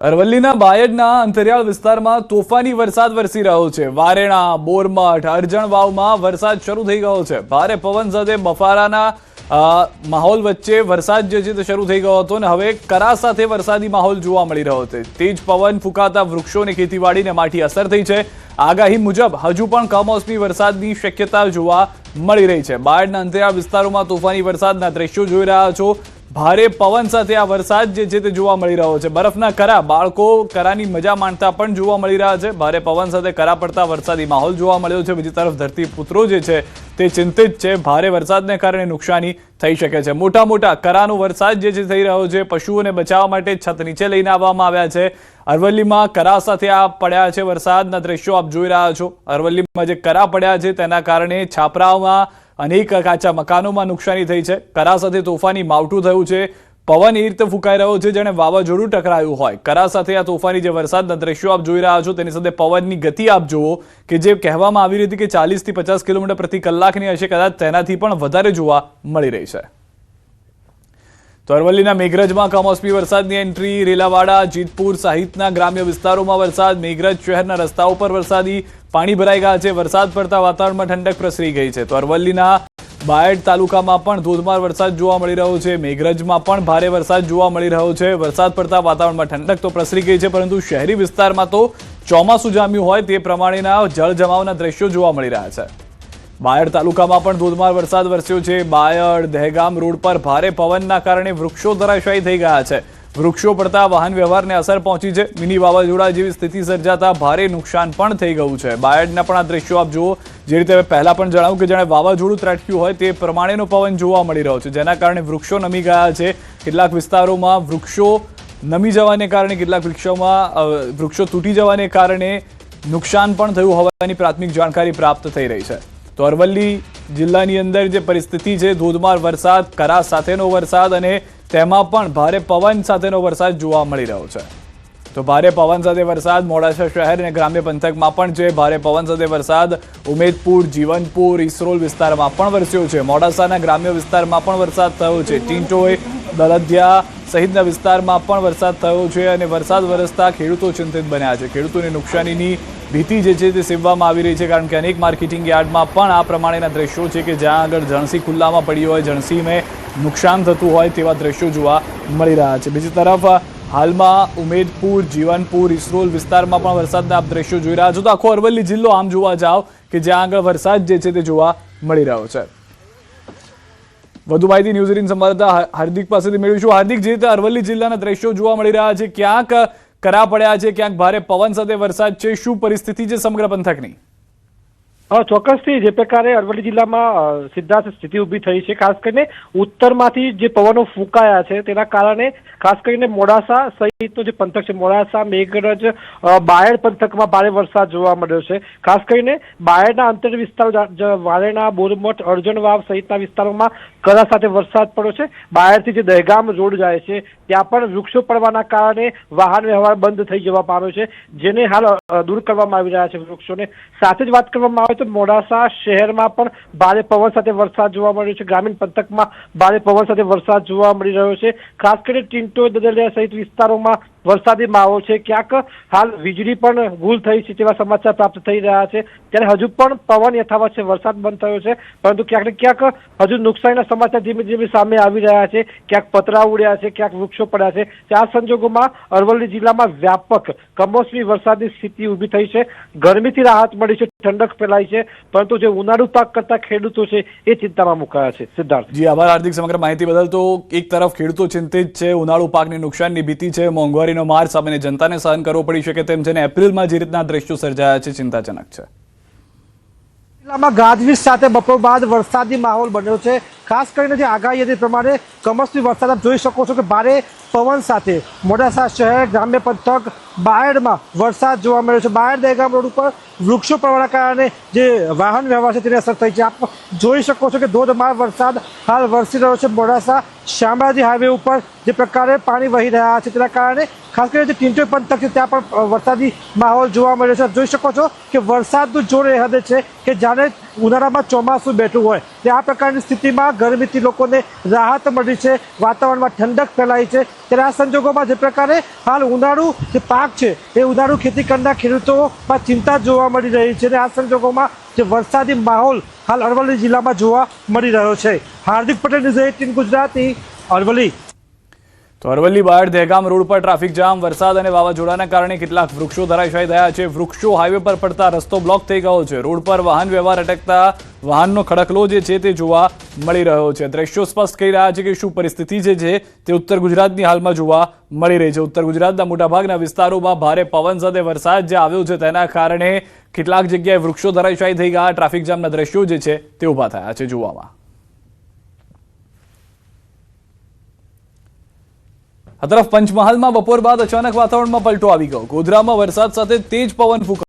અરવલ્લીના બાયડના અંતરિયાળ વિસ્તારમાં તોફાની વરસાદ વરસી રહ્યો છે। વારેણા, બોરમઠ, અરજણ વાવમાં વરસાદ શરૂ થઈ ગયો છે। ભારે પવન સાથે બફારાના માહોલ વચ્ચે વરસાદ જે છે તે શરૂ થઈ ગયો હતો અને હવે કરા સાથે વરસાદી માહોલ જોવા મળી રહ્યો છે। તેજ પવન ફૂંકાતા વૃક્ષોને ખેતીવાડીને માઠી અસર થઈ છે। આગાહી મુજબ હજુ પણ કમોસમી વરસાદની શક્યતા જોવા મળી રહી છે। બાયડના અંતરિયાળ વિસ્તારોમાં તોફાની વરસાદના દ્રશ્યો જોઈ રહ્યા છો। ભારે પવન સાથે આ વરસાદ જે છે તે જોવા મળી રહ્યો છે। બરફના કરા, બાળકો કરાની મજા માણતા પણ જોવા મળી રહ્યા છે। ભારે પવન સાથે કરા પડતા વરસાદી માહોલ જોવા મળ્યો છે। બીજી તરફ ધરતીપુત્રો જે છે તે ચિંતિત છે। ભારે વરસાદને કારણે નુકસાની થઈ શકે છે। મોટા મોટા કરાનો વરસાદ જે છે થઈ રહ્યો છે। પશુઓને બચાવવા માટે છત નીચે લઈને આવવામાં આવ્યા છે। અરવલ્લીમાં કરા સાથે આ પડ્યા છે વરસાદના દ્રશ્યો આપ જોઈ રહ્યા છો। અરવલ્લીમાં જે કરા પડ્યા છે તેના કારણે છાપરાઓમાં અનેક કાચા મકાનોમાં નુકસાની થઈ છે। કરા સાથે તોફાની માવઠું થયું છે। પવન એ રીતે ફૂંકાઈ રહ્યો છે જેને વાવાઝોડું ટકરાયું હોય। કરા સાથે આ તોફાની જે વરસાદના દ્રશ્યો આપ જોઈ રહ્યા છો તેની સાથે પવનની ગતિ આપ જુઓ કે જે કહેવામાં આવી રહી હતી કે 40 થી 50 કિલોમીટર પ્રતિ કલાકની હશે, કદાચ તેનાથી પણ વધારે જોવા મળી રહી છે। તો અરવલ્લીના મેઘરજમાં કમોસમી વરસાદની એન્ટ્રી। રેલાવાડા, જીતપુર સહિતના ગ્રામ્ય વિસ્તારોમાં વરસાદ। મેઘરજ શહેરના રસ્તાઓ પર વરસાદી પાણી ભરાઈ ગયા છે। વરસાદ પડતા વાતાવરણમાં ઠંડક પ્રસરી ગઈ છે। તો અરવલ્લીના બાયડ તાલુકામાં પણ ધોધમાર વરસાદ જોવા મળી રહ્યો છે। મેઘરજમાં પણ ભારે વરસાદ જોવા મળી રહ્યો છે। વરસાદ પડતા વાતાવરણમાં ઠંડક તો પ્રસરી ગઈ છે, પરંતુ શહેરી વિસ્તારમાં તો ચોમાસું જામ્યું હોય તે પ્રમાણેના જળ જમાવના દ્રશ્યો જોવા મળી રહ્યા છે। બાયડ તાલુકામાં પણ ધોધમાર વરસાદ વરસ્યો છે। બાયડ દહેગામ રોડ પર ભારે પવનના કારણે વૃક્ષો ધરાશાયી થઈ ગયા છે। વૃક્ષો પડતા વાહન વ્યવહારને અસર પહોંચી છે। મિની વાવાઝોડા જેવી સ્થિતિ સર્જાતા ભારે નુકસાન પણ થઈ ગયું છે। બાયડના પણ આ દ્રશ્યો આપ જુઓ, જે રીતે પહેલા પણ જણાવ્યું કે જાણે વાવાઝોડું ત્રાટક્યું હોય તે પ્રમાણેનો પવન જોવા મળી રહ્યો છે, જેના કારણે વૃક્ષો નમી ગયા છે। કેટલાક વિસ્તારોમાં વૃક્ષો નમી જવાને કારણે, કેટલાક વૃક્ષો તૂટી જવાને કારણે નુકસાન પણ થયું હોવાની પ્રાથમિક જાણકારી પ્રાપ્ત થઈ રહી છે। તો અરવલ્લી જિલ્લાની અંદર જે પરિસ્થિતિ છે, ધોધમાર વરસાદ, કરા સાથેનો વરસાદ અને તેમાં પણ ભારે પવન સાથેનો વરસાદ જોવા મળી રહ્યો છે। તો ભારે પવન સાથે વરસાદ મોડાસા શહેર અને ગ્રામ્ય પંથકમાં પણ છે। ભારે પવન સાથે વરસાદ ઉમેદપુર, જીવનપુર, ઇસરોલ વિસ્તારમાં પણ વરસ્યો છે। મોડાસાના ગ્રામ્ય વિસ્તારમાં પણ વરસાદ થયો છે। ટીંટોય, દલદિયા સહિતના વિસ્તારમાં પણ વરસાદ થયો છે અને વરસાદ વરસતા ખેડૂતો ચિંતિત બન્યા છે। ખેડૂતોને નુકસાનીની ભીતિ જે છે તે સેવવામાં આવી રહી છે, કારણ કે અનેક માર્કેટિંગ યાર્ડમાં પણ આ પ્રમાણેના દ્રશ્યો છે કે જ્યાં આગળ જણસી ખુલ્લામાં પડી હોય, જણસીને નુકસાન થતું હોય તેવા દ્રશ્યો જોવા મળી રહ્યા છે। બીજી તરફ હાલમાં ઉમેદપુર, જીવનપુર, ઇસરોલ વિસ્તારમાં પણ વરસાદના આપ દ્રશ્યો જોઈ રહ્યા છો। તો આખો અરવલ્લી જિલ્લો આમ જોવા જાઓ કે જ્યાં આગળ વરસાદ જે છે તે જોવા મળી રહ્યો છે। વધુ માહિતી ન્યૂઝ 18 સંવાદદાતા હાર્દિક પાસેથી મેળવીશું। હાર્દિક, જે રીતે અરવલ્લી જિલ્લાના દ્રશ્યો જોવા મળી રહ્યા છે, ક્યાંક કરા પડ્યા છે, ક્યાંક ભારે પવન સાથે વરસાદ છે, શું પરિસ્થિતિ છે સમગ્ર પંથકની? ચોક્કસથી જે પ્રકારે અરવલ્લી જિલ્લામાં સિદ્ધાર્થ સ્થિતિ ઊભી થઈ છે, ખાસ કરીને ઉત્તરમાંથી જે પવનો ફૂંકાયા છે તેના કારણે ખાસ કરીને મોડાસા સહિતનો જે પંથક છે, મોડાસા, મેઘરજ, બાયડ પંથકમાં ભારે વરસાદ જોવા મળ્યો છે। ખાસ કરીને બાયડના અંતર વિસ્તારો, વારેણા, બોરમઠ, અરજણ વાવ સહિતના વિસ્તારોમાં કરા સાથે વરસાદ પડ્યો છે। બાયડથી જે દહેગામ રોડ જાય છે ત્યાં પણ વૃક્ષો પડવાના કારણે વાહન વ્યવહાર બંધ થઈ જવા પામ્યો છે, જેને હાલ દૂર કરવામાં આવી રહ્યા છે વૃક્ષોને। સાથે જ વાત કરવામાં આવે તો મોડાસા શહેરમાં પણ ભારે પવન સાથે વરસાદ જોવા મળ્યો છે। ગ્રામીણ પંથકમાં ભારે પવન સાથે વરસાદ જોવા મળી રહ્યો છે। ખાસ કરીને ટીંટોય, દલદિયા સહિત વિસ્તારોમાં વરસાદી માહોલ છે। ક્યાંક હાલ વીજળી પણ ગુલ થઈ છે તેવા સમાચાર પ્રાપ્ત થઈ રહ્યા છે, ત્યારે હજુ પણ પવન યથાવત છે, વરસાદ બંધ થયો છે, પરંતુ ક્યાંક ને ક્યાંક હજુ નુકસાનના સમાચાર ધીમે ધીમે સામે આવી રહ્યા છે। ક્યાંક પતરા ઉડ્યા છે, ક્યાંક વૃક્ષો પડ્યા છે। આ સંજોગોમાં અરવલ્લી જિલ્લામાં વ્યાપક કમોસમી વરસાદની સ્થિતિ ઊભી થઈ છે। ગરમીથી રાહત મળી છે, ઠંડક ફેલાઈ છે, પરંતુ જે ઉનાળુ પાક કરતા ખેડૂતો છે એ ચિંતામાં મુકાયા છે। સિદ્ધાર્થ જી આભાર હાર્દિક સમગ્ર માહિતી બદલ। તો એક તરફ ખેડૂતો ચિંતિત છે, ઉનાળુ પાકની નુકસાનની ભીતિ છે, મોંઘવારીનો માર સામે જનતાને સહન કરવો પડી શકે તેમ છે, એપ્રિલમાં જે રીતના દ્રશ્યો સર્જાયા છે ચિંતાજનક છે। જિલ્લામાં ગાજવીજ સાથે બપોર બાદ વરસાદી માહોલ બન્યો છે। ખાસ કરીને જે આગાહી હતી પ્રમાણે કમોસમી વરસાદ આપ જોઈ શકો છો કે ભારે પવન સાથે મોડાસા શહેર, ગ્રામ્ય પંથક, બાયડમાં વરસાદ જોવા મળ્યો છે। બાયડ દહેગામ રોડ ઉપર વૃક્ષો પડવાના કારણે જે વાહન વ્યવહાર છે તેની અસર થઈ છે। આપ જોઈ શકો છો કે ધોધમાર વરસાદ હાલ વરસી રહ્યો છે। મોડાસા શામળાજી હાઈવે ઉપર જે પ્રકારે પાણી વહી રહ્યા છે તેના કારણે ખાસ કરીને જે ટીંટોય પંથક છે ત્યાં પણ વરસાદી માહોલ જોવા મળ્યો છે। જોઈ શકો છો કે વરસાદનું જોર એ હદે છે કે જાણે ઉનાળામાં ચોમાસું બેઠું હોય તે આ પ્રકારની સ્થિતિમાં ગરમીથી લોકોને રાહત મળી છે, વાતાવરણમાં ઠંડક ફેલાઈ છે। ત્યારે આ સંજોગોમાં જે પ્રકારે હાલ ઉનાળુ જે પાક છે એ ઉનાળુ ખેતી કરનાર ખેડૂતોમાં ચિંતા જોવા મળી રહી છે અને આ સંજોગોમાં જે વરસાદી માહોલ હાલ અરવલ્લી જિલ્લામાં જોવા મળી રહ્યો છે। હાર્દિક પટેલ, ન્યૂઝ 18 ગુજરાતી, અરવલ્લી। તો અરવલ્લી બાયડ દહેગામ રોડ પર ટ્રાફિક જામ, વરસાદ અને વાવાઝોડાના કારણે કેટલાક વૃક્ષો ધરાશાયી થયા છે। વૃક્ષો હાઈવે પર પડતા રસ્તો બ્લોક થઈ ગયો છે। રોડ પર વાહન વ્યવહાર અટકતા વાહનનો ખડકલો જે છે તે જોવા મળી રહ્યો છે। દ્રશ્યો સ્પષ્ટ કહી રહ્યા છે કે શું પરિસ્થિતિ જે છે તે ઉત્તર ગુજરાતની હાલમાં જોવા મળી રહી છે। ઉત્તર ગુજરાતના મોટાભાગના વિસ્તારોમાં ભારે પવન સાથે વરસાદ જે આવ્યો છે તેના કારણે કેટલાક જગ્યાએ વૃક્ષો ધરાશાયી થઈ ગયા। ટ્રાફિક જામના દ્રશ્યો જે છે તે ઊભા થયા છે જોવામાં। આ તરફ પંચમહાલમાં બપોર બાદ અચાનક વાતાવરણમાં પલટો આવી ગયો। ગોધરામાં વરસાદ સાથે તેજ પવન ફૂંકાયો।